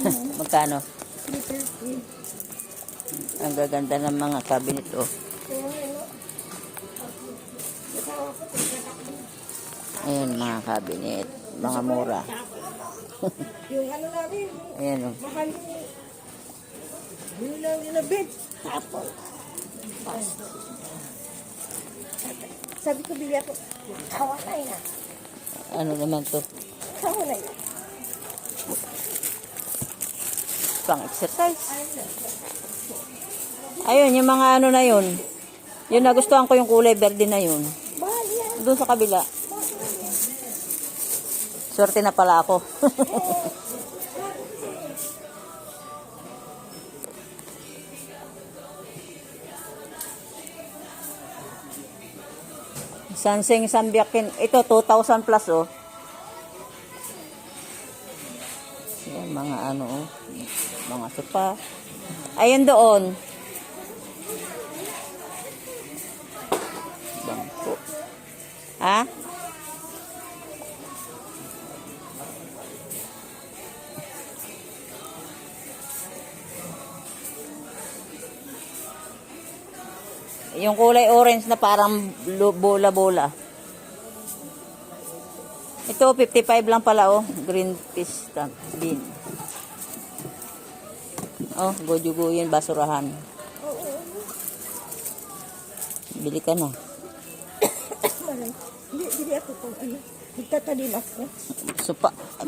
Magkano? 330. Ang gaganda ng mga cabinet, oh. Kaya ano, asawa ko, Ayan, mga cabinet. Mga mura. yung ano namin, Ayan, oh. mahal yung lang din na bed. Tapos, sabi ko, bigyan ko, kawanay na. Ano naman to? Kawanay na. Pang-exercise. Ayun, yung mga ano na yun. Yun, nagustuhan ko yung kulay verde na yun. Mahal yan. Doon sa kabila. Swerte na pala ako. Sansing Sambiakin. Ito, 2,000 plus, oh. Yan, mga ano, oh. Mga sopa. Ayun doon. Bangko. Ha? Yung kulay orange na parang bola-bola. Ito, 55 lang pala, oh. Green pista bean. Oh, gojuguyin, basurahan. Bili ka na. Hindi ako kung ano. Nagtatanim ako. So,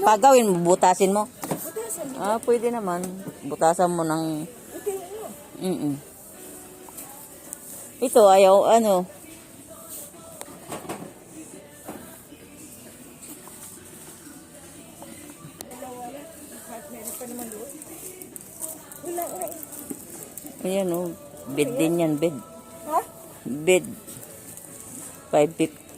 pagawin mo, butasin mo. Butasan mo. Ah, pwede naman. Butasan mo ng... Ito yun. Mm-mm. Ito, ayaw, ano. Meron pa naman doon. Wala nga eh. Ayan, oh. Bed din yan, bed. Ha? Bed. 550.